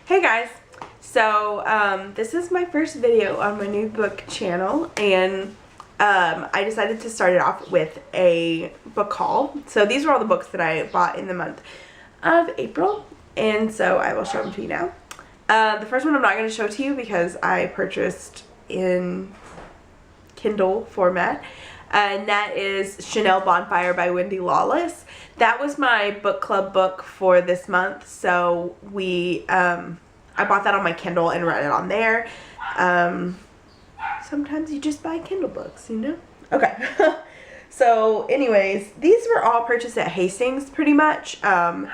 Hey guys, so this is my first video on my new book channel, and I decided to start it off with a book haul. So these are all the books that I bought in the month of April, and so I will show them to you now. The first one I'm not going to show to you because I purchased in Kindle format, and that is Chanel Bonfire by Wendy Lawless. That was my book club book for this month, so I bought that on my Kindle and read it on there. Sometimes you just buy Kindle books, you know? Okay. So anyways, these were all purchased at Hastings pretty much, and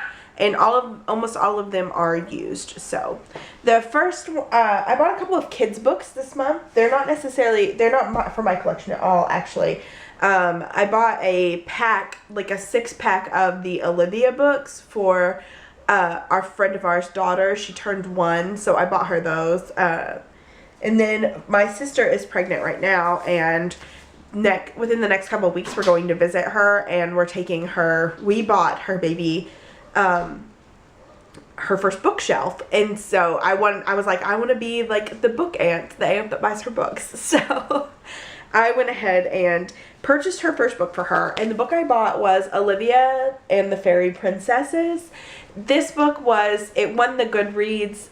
almost all of them are used. So the first, I bought a couple of kids books this month. They're not for my collection at all, actually. I bought a pack, like a 6-pack of the Olivia books for our friend of ours' daughter. She turned 1, so I bought her those. And then my sister is pregnant right now, and within the next couple of weeks we're going to visit her, and we bought her baby her first bookshelf, and so I was like, I want to be like the book aunt, the aunt that buys her books. So I went ahead and purchased her first book for her, and the book I bought was Olivia and the Fairy Princesses. This book it won the Goodreads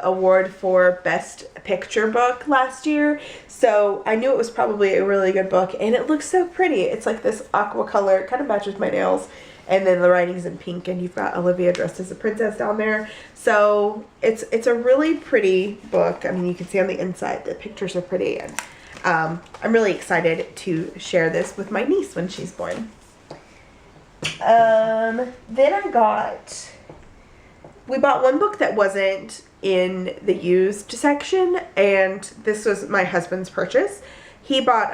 award for Best Picture Book last year, so I knew it was probably a really good book, and it looks so pretty. It's like this aqua color, it kind of matches my nails, and then the writing's in pink, and you've got Olivia dressed as a princess down there. So it's a really pretty book. I mean, you can see on the inside the pictures are pretty, and I'm really excited to share this with my niece when she's born. Then we bought one book that wasn't in the used section, and this was my husband's purchase. He bought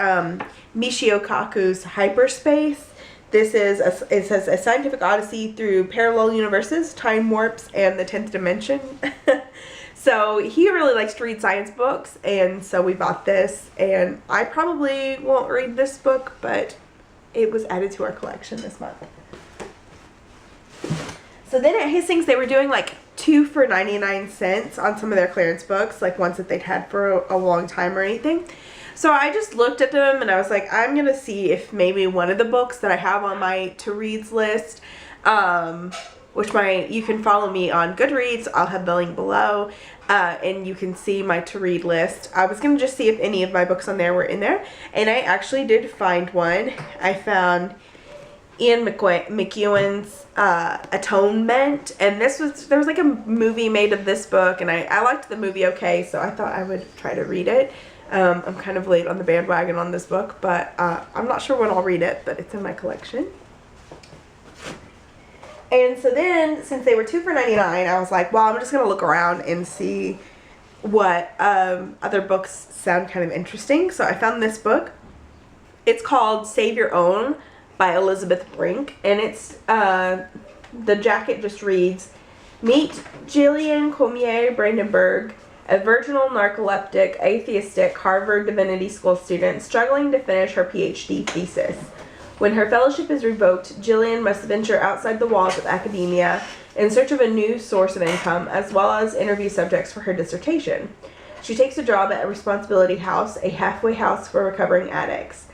Michio Kaku's Hyperspace. This is it says a scientific odyssey through parallel universes, time warps, and the 10th dimension. So he really likes to read science books, and so we bought this, and I probably won't read this book, but it was added to our collection this month. So then at Hastings, they were doing like 2 for 99 cents on some of their clearance books, like ones that they'd had for a long time or anything. So I just looked at them and I was like, I'm going to see if maybe one of the books that I have on my to-reads list, you can follow me on Goodreads. I'll have the link below, and you can see my to-read list. I was going to just see if any of my books on there were in there, and I actually did find one. I found Ian McEwan's Atonement, and there was like a movie made of this book, and I liked the movie okay, so I thought I would try to read it. I'm kind of late on the bandwagon on this book, but I'm not sure when I'll read it, but it's in my collection. And so then, since they were 2 for 99, I was like, well, I'm just going to look around and see what other books sound kind of interesting. So I found this book. It's called Save Your Own by Elizabeth Brink, and it's the jacket just reads, meet Jillian Cormier Brandenburg, a virginal narcoleptic, atheistic Harvard Divinity School student struggling to finish her PhD thesis. When her fellowship is revoked, Jillian must venture outside the walls of academia in search of a new source of income, as well as interview subjects for her dissertation. She takes a job at a Responsibility House, a halfway house for recovering addicts.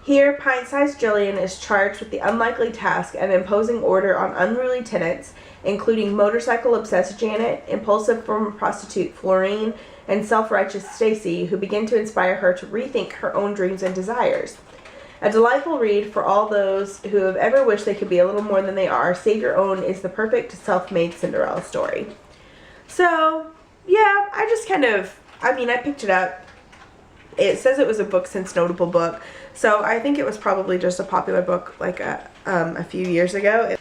Here, pint-sized Jillian is charged with the unlikely task of imposing order on unruly tenants, including motorcycle-obsessed Janet, impulsive former prostitute Florine, and self-righteous Stacy, who begin to inspire her to rethink her own dreams and desires. A delightful read for all those who have ever wished they could be a little more than they are. Save Your Own is the perfect self-made Cinderella story. So, yeah, I picked it up. It says it was a Book Since Notable book, so I think it was probably just a popular book like a few years ago.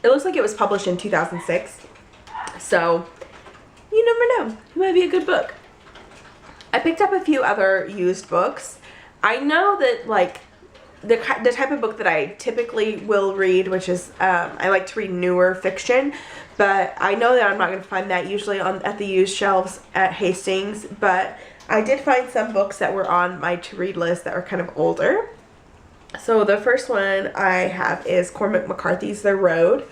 It looks like it was published in 2006, so you never know. It might be a good book. I picked up a few other used books. I know that like the type of book that I typically will read, which is I like to read newer fiction, but I know that I'm not going to find that usually at the used shelves at Hastings, but I did find some books that were on my to-read list that were kind of older. So the first one I have is Cormac McCarthy's The Road.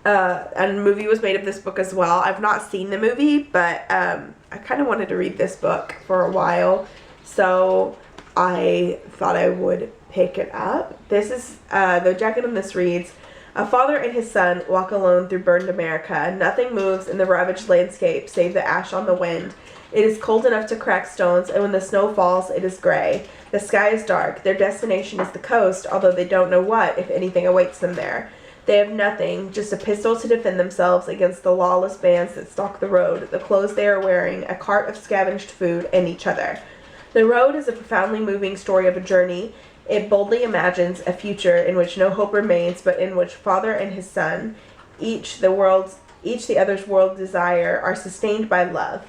And a movie was made of this book as well. I've not seen the movie, but I kind of wanted to read this book for a while, so I thought I would pick it up. This is, the jacket on this reads, "A father and his son walk alone through burned America. Nothing moves in the ravaged landscape save the ash on the wind. It is cold enough to crack stones, and when the snow falls, it is gray. The sky is dark. Their destination is the coast, although they don't know what, if anything, awaits them there. They have nothing, just a pistol to defend themselves against the lawless bands that stalk the road, the clothes they are wearing, a cart of scavenged food, and each other. The road is a profoundly moving story of a journey. It boldly imagines a future in which no hope remains, but in which father and his son, each the other's world desire, are sustained by love.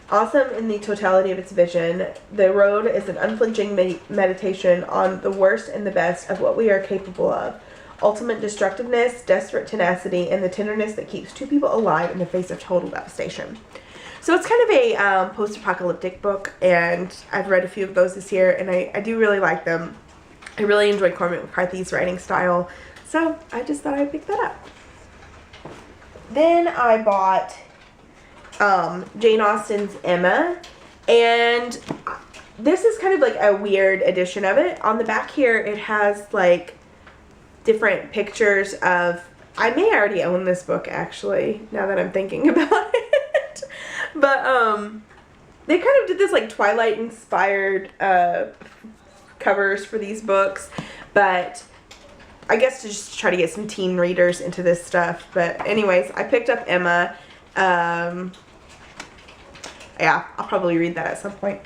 Awesome in the totality of its vision, the road is an unflinching meditation on the worst and the best of what we are capable of. Ultimate destructiveness, desperate tenacity, and the tenderness that keeps two people alive in the face of total devastation." So it's kind of a post-apocalyptic book, and I've read a few of those this year, and I do really like them. I really enjoy Cormac McCarthy's writing style, so I just thought I'd pick that up. Then I bought Jane Austen's Emma, and this is kind of like a weird edition of it. On the back here, it has like different pictures of, I may already own this book actually, now that I'm thinking about it. But they kind of did this like Twilight inspired covers for these books, but I guess to just try to get some teen readers into this stuff. But anyways, I picked up Emma. Yeah, I'll probably read that at some point.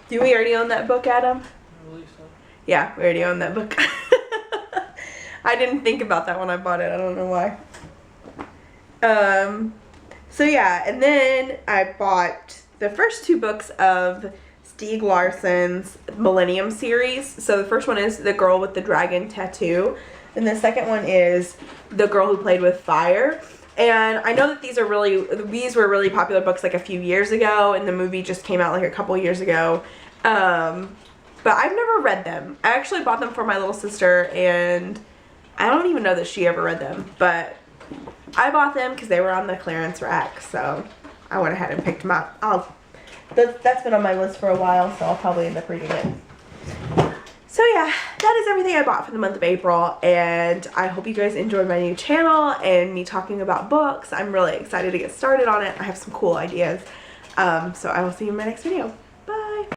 Do we already own that book, Adam? I believe so. Yeah, we already own that book. I didn't think about that when I bought it. I don't know why. So yeah, and then I bought the first two books of Stieg Larsson's Millennium series. So the first one is The Girl with the Dragon Tattoo, and the second one is The Girl Who Played with Fire. And I know that these were really popular books like a few years ago, and the movie just came out like a couple years ago. But I've never read them. I actually bought them for my little sister, and I don't even know that she ever read them, but I bought them because they were on the clearance rack, so I went ahead and picked them up. That's been on my list for a while, so I'll probably end up reading it. So yeah, that is everything I bought for the month of April, and I hope you guys enjoyed my new channel and me talking about books. I'm really excited to get started on it. I have some cool ideas. So I will see you in my next video.